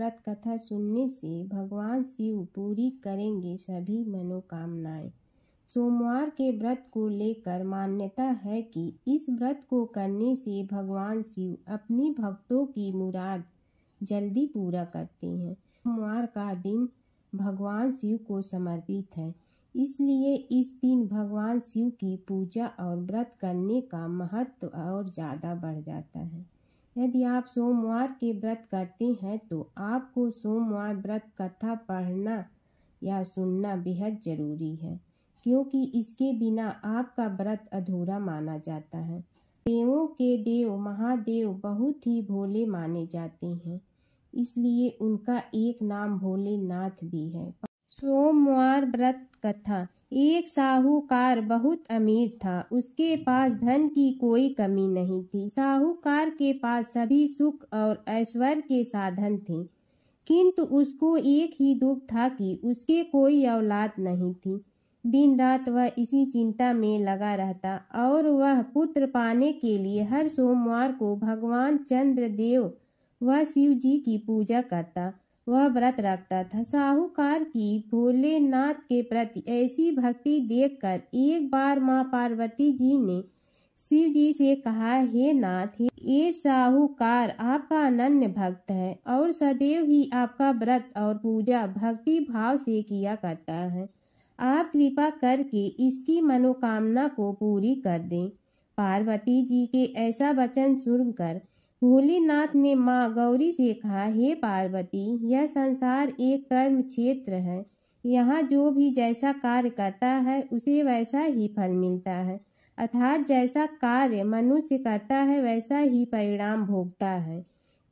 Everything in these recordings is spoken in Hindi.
व्रत कथा सुनने से भगवान शिव पूरी करेंगे सभी मनोकामनाएं। सोमवार के व्रत को लेकर मान्यता है कि इस व्रत को करने से भगवान शिव अपनी भक्तों की मुराद जल्दी पूरा करते हैं। सोमवार का दिन भगवान शिव को समर्पित है, इसलिए इस दिन भगवान शिव की पूजा और व्रत करने का महत्व और ज़्यादा बढ़ जाता है। यदि आप सोमवार के व्रत करते हैं तो आपको सोमवार व्रत कथा पढ़ना या सुनना बेहद ज़रूरी है, क्योंकि इसके बिना आपका व्रत अधूरा माना जाता है। देवों के देव महादेव बहुत ही भोले माने जाते हैं, इसलिए उनका एक नाम भोलेनाथ भी है। सोमवार व्रत कथा। एक साहूकार बहुत अमीर था। उसके पास धन की कोई कमी नहीं थी। साहूकार के पास सभी सुख और ऐश्वर्य के साधन थे, किंतु उसको एक ही दुख था कि उसके कोई औलाद नहीं थी। दिन रात वह इसी चिंता में लगा रहता और वह पुत्र पाने के लिए हर सोमवार को भगवान चंद्रदेव व शिव जी की पूजा करता। वह व्रत रखता था। साहूकार की भोलेनाथ के प्रति ऐसी भक्ति देखकर एक बार माँ पार्वती जी ने शिव जी से कहा, हे नाथ, ये साहूकार आपका अनन्य भक्त है और सदैव ही आपका व्रत और पूजा भक्ति भाव से किया करता है। आप कृपा करके इसकी मनोकामना को पूरी कर दें। पार्वती जी के ऐसा वचन सुनकर भोलेनाथ ने माँ गौरी से कहा, हे पार्वती, यह संसार एक कर्म क्षेत्र है। यहाँ जो भी जैसा कार्य करता है उसे वैसा ही फल मिलता है, अर्थात जैसा कार्य मनुष्य करता है वैसा ही परिणाम भोगता है।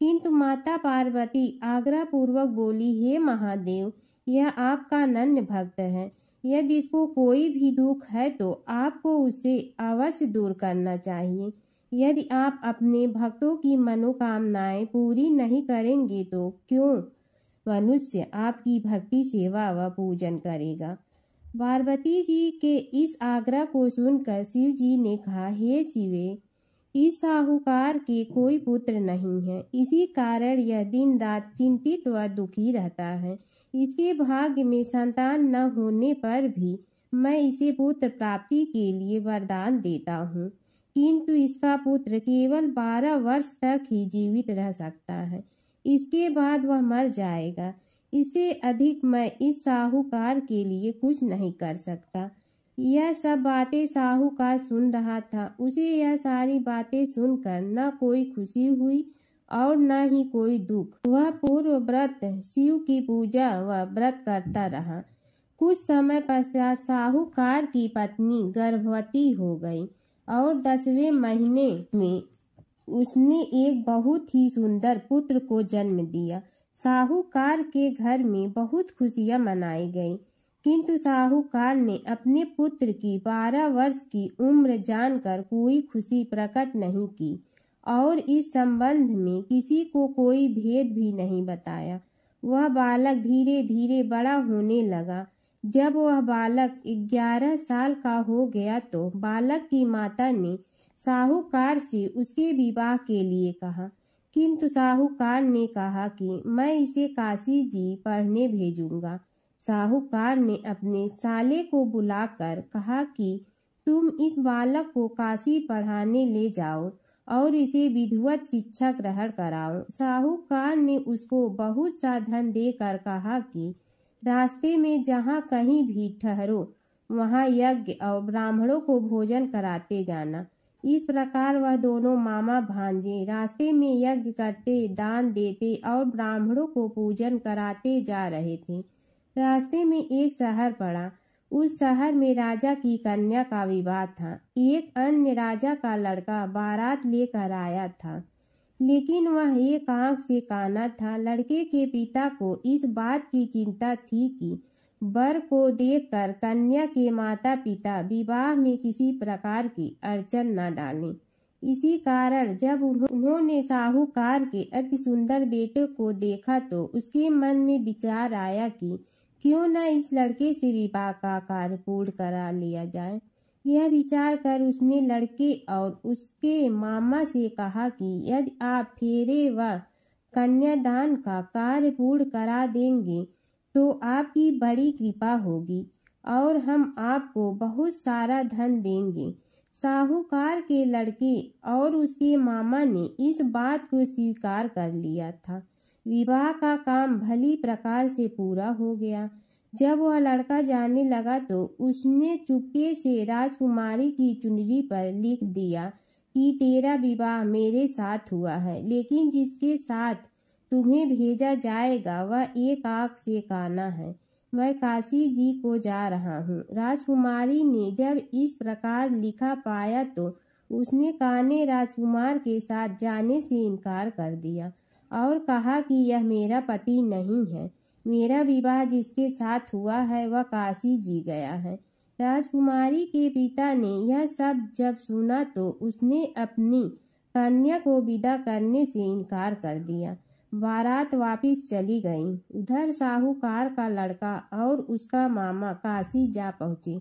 किंतु माता पार्वती आग्रह पूर्वक बोली, हे महादेव, यह आपका अनन्य भक्त है। यदि इसको कोई भी दुख है तो आपको उसे अवश्य दूर करना चाहिए। यदि आप अपने भक्तों की मनोकामनाएं पूरी नहीं करेंगे तो क्यों मनुष्य आपकी भक्ति सेवा व पूजन करेगा। पार्वती जी के इस आग्रह को सुनकर शिव जी ने कहा, हे शिवे, इस साहूकार के कोई पुत्र नहीं है, इसी कारण यह दिन रात चिंतित व दुखी रहता है। इसके भाग्य में संतान न होने पर भी मैं इसे पुत्र प्राप्ति के लिए वरदान देता हूँ, किंतु इसका पुत्र केवल 12 वर्ष तक ही जीवित रह सकता है, इसके बाद वह मर जाएगा। इससे अधिक मैं इस साहूकार के लिए कुछ नहीं कर सकता। यह सब बातें साहूकार सुन रहा था। उसे यह सारी बातें सुनकर न कोई खुशी हुई और न ही कोई दुख। वह पूर्व व्रत शिव की पूजा व व्रत करता रहा। कुछ समय पश्चात साहूकार की पत्नी गर्भवती हो गई और 10वें महीने में उसने एक बहुत ही सुंदर पुत्र को जन्म दिया। साहूकार के घर में बहुत खुशियां मनाई गई, किंतु साहूकार ने अपने पुत्र की 12 वर्ष की उम्र जानकर कोई खुशी प्रकट नहीं की और इस संबंध में किसी को कोई भेद भी नहीं बताया। वह बालक धीरे धीरे बड़ा होने लगा। जब वह बालक 11 साल का हो गया तो बालक की माता ने साहूकार से उसके विवाह के लिए कहा, किंतु साहूकार ने कहा कि मैं इसे काशी जी पढ़ने भेजूंगा। साहूकार ने अपने साले को बुलाकर कहा कि तुम इस बालक को काशी पढ़ाने ले जाओ और इसे विधिवत शिक्षा ग्रहण कराओ। साहूकार ने उसको बहुत सा धन देकर कहा कि रास्ते में जहाँ कहीं भी ठहरो वहाँ यज्ञ और ब्राह्मणों को भोजन कराते जाना। इस प्रकार वह दोनों मामा भांजे रास्ते में यज्ञ करते, दान देते और ब्राह्मणों को पूजन कराते जा रहे थे। रास्ते में एक शहर पड़ा। उस शहर में राजा की कन्या का विवाह था। एक अन्य राजा का लड़का बारात लेकर आया था, लेकिन वह एक आंख से काना था। लड़के के पिता को इस बात की चिंता थी कि वर को देखकर कन्या के माता पिता विवाह में किसी प्रकार की अड़चन न डालें। इसी कारण जब उन्होंने साहूकार के अति सुंदर बेटे को देखा तो उसके मन में विचार आया कि क्यों न इस लड़के से विवाह का कार्य पूर्ण करा लिया जाए। यह विचार कर उसने लड़के और उसके मामा से कहा कि यदि आप फेरे व कन्यादान का कार्य पूर्ण करा देंगे तो आपकी बड़ी कृपा होगी और हम आपको बहुत सारा धन देंगे। साहूकार के लड़के और उसके मामा ने इस बात को स्वीकार कर लिया था। विवाह का काम भली प्रकार से पूरा हो गया। जब वह लड़का जाने लगा तो उसने चुपके से राजकुमारी की चुनरी पर लिख दिया कि तेरा विवाह मेरे साथ हुआ है, लेकिन जिसके साथ तुम्हें भेजा जाएगा वह एक आंख से काना है। मैं काशी जी को जा रहा हूँ। राजकुमारी ने जब इस प्रकार लिखा पाया तो उसने काने राजकुमार के साथ जाने से इनकार कर दिया और कहा कि यह मेरा पति नहीं है। मेरा विवाह जिसके साथ हुआ है वह काशी जी गया है। राजकुमारी के पिता ने यह सब जब सुना तो उसने अपनी कन्या को विदा करने से इनकार कर दिया। बारात वापिस चली गई। उधर साहूकार का लड़का और उसका मामा काशी जा पहुँचे,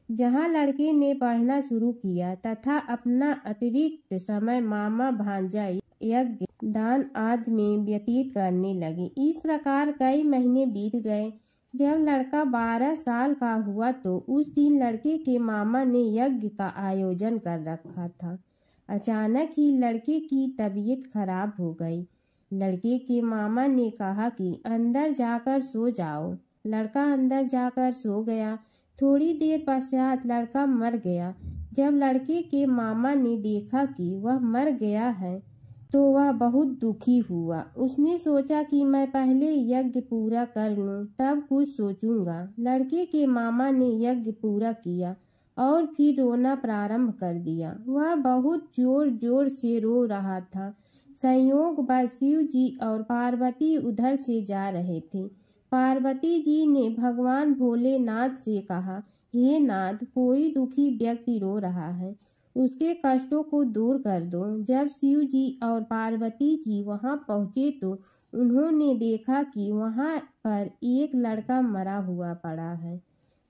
जहाँ लड़के ने पढ़ना शुरू किया तथा अपना अतिरिक्त समय मामा भांजा यज्ञ दान आदि में व्यतीत करने लगे। इस प्रकार कई महीने बीत गए। जब लड़का 12 साल का हुआ तो उस दिन लड़के के मामा ने यज्ञ का आयोजन कर रखा था। अचानक ही लड़के की तबीयत खराब हो गई। लड़के के मामा ने कहा कि अंदर जाकर सो जाओ। लड़का अंदर जाकर सो गया। थोड़ी देर पश्चात लड़का मर गया। जब लड़के के मामा ने देखा कि वह मर गया है तो वह बहुत दुखी हुआ। उसने सोचा कि मैं पहले यज्ञ पूरा कर लूं, तब कुछ सोचूंगा। लड़के के मामा ने यज्ञ पूरा किया और फिर रोना प्रारंभ कर दिया। वह बहुत जोर जोर से रो रहा था। संयोगवश शिव जी और पार्वती उधर से जा रहे थे। पार्वती जी ने भगवान भोलेनाथ से कहा, हे नाथ, कोई दुखी व्यक्ति रो रहा है, उसके कष्टों को दूर कर दो। जब शिव जी और पार्वती जी वहां पहुंचे तो उन्होंने देखा कि वहां पर एक लड़का मरा हुआ पड़ा है।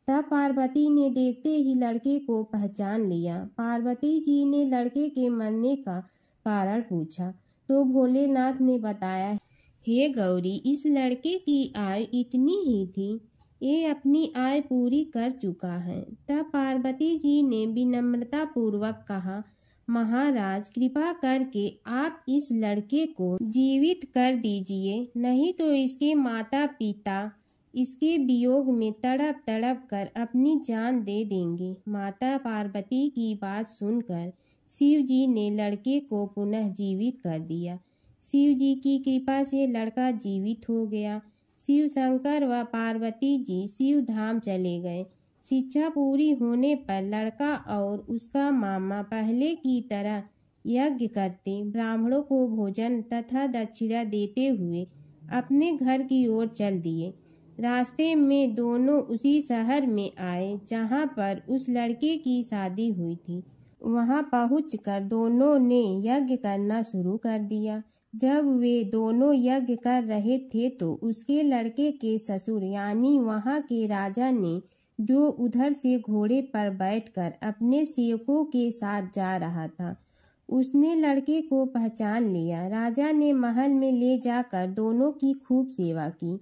तब पार्वती ने देखते ही लड़के को पहचान लिया। पार्वती जी ने लड़के के मरने का कारण पूछा तो भोलेनाथ ने बताया, हे गौरी, इस लड़के की आयु इतनी ही थी, ये अपनी आयु पूरी कर चुका है। तब पार्वती जी ने विनम्रता पूर्वक कहा, महाराज, कृपा करके आप इस लड़के को जीवित कर दीजिए, नहीं तो इसके माता पिता इसके वियोग में तड़प तड़प कर अपनी जान दे देंगे। माता पार्वती की बात सुनकर शिव जी ने लड़के को पुनः जीवित कर दिया। शिव जी की कृपा से लड़का जीवित हो गया। शिव शंकर व पार्वती जी शिव धाम चले गए। शिक्षा पूरी होने पर लड़का और उसका मामा पहले की तरह यज्ञ करते, ब्राह्मणों को भोजन तथा दक्षिणा देते हुए अपने घर की ओर चल दिए। रास्ते में दोनों उसी शहर में आए जहाँ पर उस लड़के की शादी हुई थी। वहाँ पहुंचकर दोनों ने यज्ञ करना शुरू कर दिया। जब वे दोनों यज्ञ कर रहे थे तो उसके लड़के के ससुर यानी वहाँ के राजा ने, जो उधर से घोड़े पर बैठकर अपने सेवकों के साथ जा रहा था, उसने लड़के को पहचान लिया। राजा ने महल में ले जाकर दोनों की खूब सेवा की।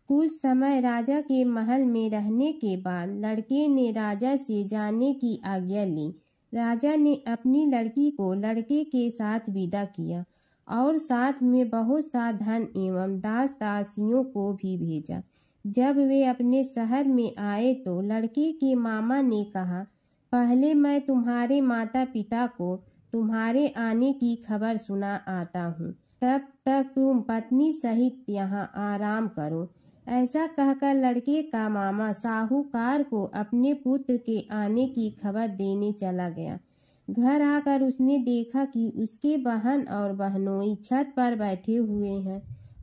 कुछ समय राजा के महल में रहने के बाद लड़के ने राजा से जाने की आज्ञा ली। राजा ने अपनी लड़की को लड़के के साथ विदा किया और साथ में बहुत सा धन एवं दास दासियों को भी भेजा। जब वे अपने शहर में आए तो लड़के के मामा ने कहा, पहले मैं तुम्हारे माता पिता को तुम्हारे आने की खबर सुना आता हूँ, तब तक तुम पत्नी सहित यहाँ आराम करो। ऐसा कहकर लड़के का मामा साहूकार को अपने पुत्र के आने की खबर देने चला गया। घर आकर उसने देखा कि उसके बहन और बहनोई छत पर बैठे हुए हैं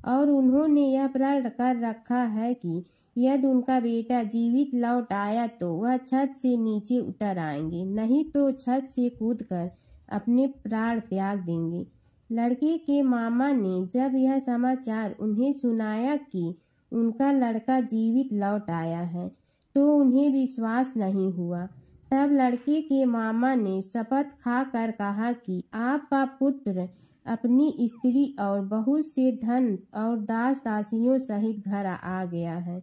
और उन्होंने यह प्रण कर रखा है कि यदि उनका बेटा जीवित लौट आया तो वह छत से नीचे उतर आएंगे, नहीं तो छत से कूदकर अपने प्राण त्याग देंगे। लड़के के मामा ने जब यह समाचार उन्हें सुनाया कि उनका लड़का जीवित लौट आया है तो उन्हें विश्वास नहीं हुआ। तब लड़के के मामा ने शपथ खाकर कहा कि आपका पुत्र अपनी स्त्री और बहुत से धन और दास दासियों सहित घर आ गया है।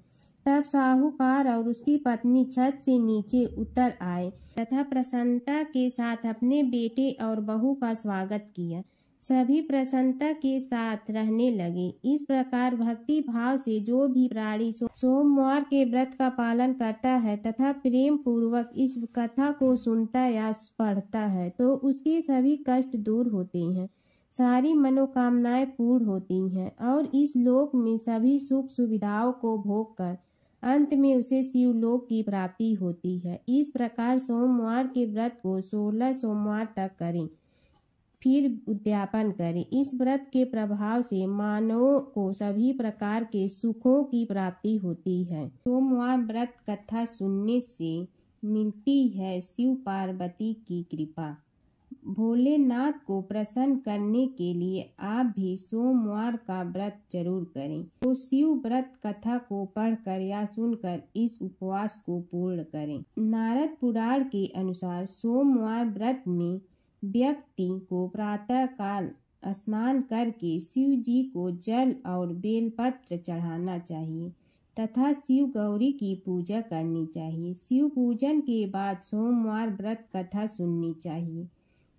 तब साहूकार और उसकी पत्नी छत से नीचे उतर आए तथा प्रसन्नता के साथ अपने बेटे और बहू का स्वागत किया। सभी प्रसन्नता के साथ रहने लगे। इस प्रकार भक्ति भाव से जो भी प्राणी सोमवार के व्रत का पालन करता है तथा प्रेम पूर्वक इस कथा को सुनता या पढ़ता है तो उसके सभी कष्ट दूर होते हैं, सारी मनोकामनाएं पूर्ण होती हैं और इस लोक में सभी सुख सुविधाओं को भोग कर अंत में उसे शिवलोक की प्राप्ति होती है। इस प्रकार सोमवार के व्रत को 16 सोमवार तक करें, फिर उद्यापन करें। इस व्रत के प्रभाव से मानवों को सभी प्रकार के सुखों की प्राप्ति होती है। सोमवार व्रत कथा सुनने से मिलती है शिव पार्वती की कृपा। भोलेनाथ को प्रसन्न करने के लिए आप भी सोमवार का व्रत जरूर करें। तो शिव व्रत कथा को पढ़कर या सुनकर इस उपवास को पूर्ण करें। नारद पुराण के अनुसार सोमवार व्रत में व्यक्ति को प्रातः काल स्नान करके शिव जी को जल और बेलपत्र चढ़ाना चाहिए तथा शिव गौरी की पूजा करनी चाहिए। शिव पूजन के बाद सोमवार व्रत कथा सुननी चाहिए।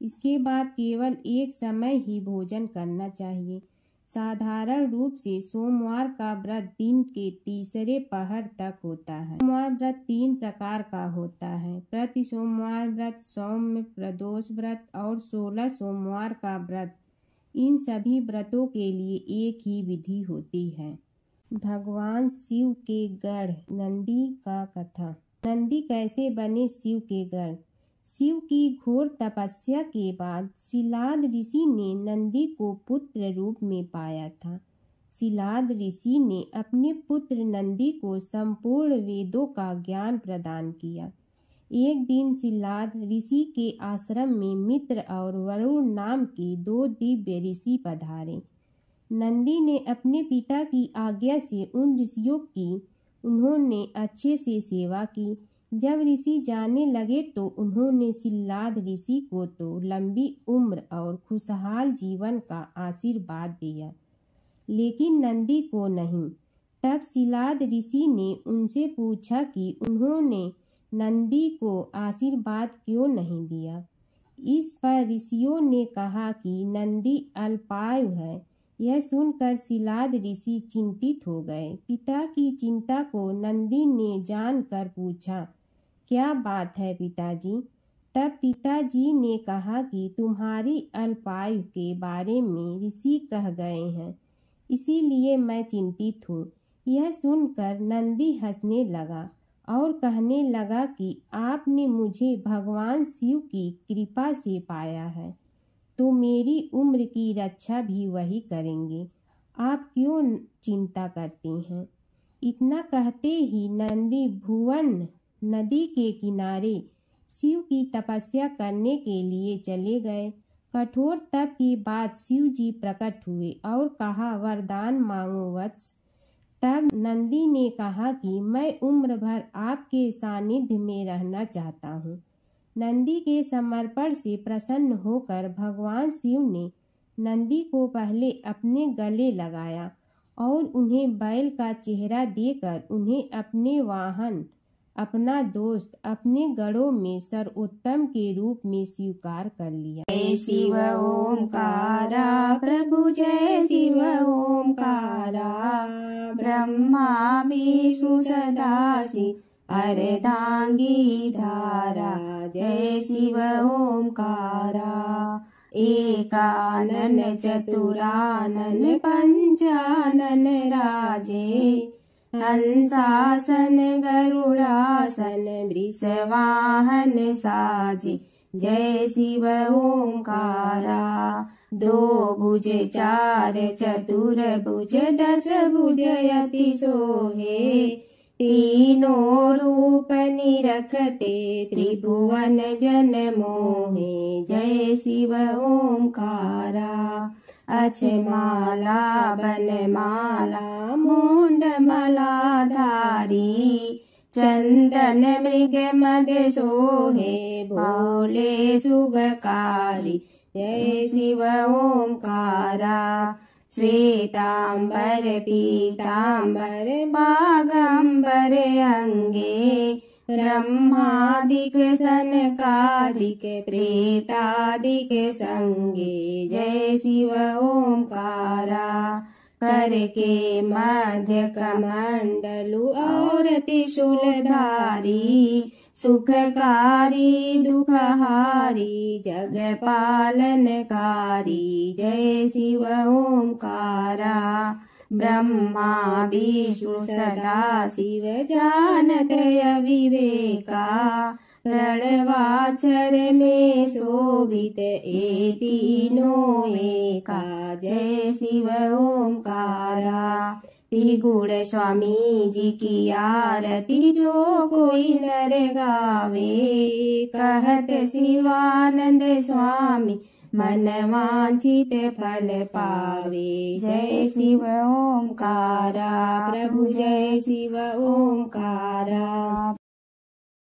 इसके बाद केवल एक समय ही भोजन करना चाहिए। साधारण रूप से सोमवार का व्रत दिन के तीसरे पहर तक होता है। सोमवार व्रत 3 प्रकार का होता है: प्रति सोमवार व्रत, सौम्य प्रदोष व्रत और 16 सोमवार का व्रत। इन सभी व्रतों के लिए एक ही विधि होती है। भगवान शिव के गढ़ नंदी का कथा। नंदी कैसे बने शिव के गढ़। शिव की घोर तपस्या के बाद शिलाद ऋषि ने नंदी को पुत्र रूप में पाया था। शिलाद ऋषि ने अपने पुत्र नंदी को संपूर्ण वेदों का ज्ञान प्रदान किया। एक दिन शिलाद ऋषि के आश्रम में मित्र और वरुण नाम के 2 दिव्य ऋषि पधारे। नंदी ने अपने पिता की आज्ञा से उन ऋषियों की उन्होंने अच्छे से सेवा की। जब ऋषि जाने लगे तो उन्होंने शिलाद ऋषि को तो लंबी उम्र और खुशहाल जीवन का आशीर्वाद दिया, लेकिन नंदी को नहीं। तब शिलाद ऋषि ने उनसे पूछा कि उन्होंने नंदी को आशीर्वाद क्यों नहीं दिया। इस पर ऋषियों ने कहा कि नंदी अल्पायु है। यह सुनकर शिलाद ऋषि चिंतित हो गए। पिता की चिंता को नंदी ने जानकर पूछा, क्या बात है पिताजी। तब पिताजी ने कहा कि तुम्हारी अल्पायु के बारे में ऋषि कह गए हैं, इसीलिए मैं चिंतित हूँ। यह सुनकर नंदी हंसने लगा और कहने लगा कि आपने मुझे भगवान शिव की कृपा से पाया है, तो मेरी उम्र की रक्षा भी वही करेंगे। आप क्यों चिंता करती हैं। इतना कहते ही नंदी भुवन नदी के किनारे शिव की तपस्या करने के लिए चले गए। कठोर तप के बाद शिव जी प्रकट हुए और कहा, वरदान मांगो वत्स। तब नंदी ने कहा कि मैं उम्र भर आपके सानिध्य में रहना चाहता हूँ। नंदी के समर्पण से प्रसन्न होकर भगवान शिव ने नंदी को पहले अपने गले लगाया और उन्हें बैल का चेहरा देकर उन्हें अपने वाहन, अपना दोस्त, अपने गढ़ों में सर्वोत्तम के रूप में स्वीकार कर लिया। जय शिव ओंकारा प्रभु जय शिव ओंकारा, ब्रह्मा विष्णु सदाशिव अर्धांगी धारा। जय शिव ओंकारा एकानन चतुरानन पंचानन राजे, हंसासन गरुड़ासन वृषवाहन साजे। जय शिव ओंकारा 2 भुज 4 चतुर्भुज 10 भुज अति सोहे, तीनों रूप निरखते त्रिभुवन जन मोहे। जय शिव ओंकारा अक्षमाला बनमाला मुंडमाला धारी, चंदन मृग मद सोहे भोले शुभकारी। जय शिव ओंकारा। श्वेतांबर पीतांबर बागंबर अंगे ब्रह्मादिक सनकादिक प्रेतादिक संगे। जय शिव ओंकारा। करके मध्य कमंडलु और त्रिशूलधारी सुखकारी दुखहारी जग पालनकारी। जय शिव ओंकारा। ब्रह्मा विष्णु सदा शिव जानत अविवेका रणवाचर में शोभित ए तीनों एका। जय शिव ओंकारा। त्रिगुण स्वामी जी की आरती जो कोई नर गावे कहत शिवानंद स्वामी मन वांछित फल पावे। जय शिव ओंकारा। प्रभु जय शिव ओंकारा।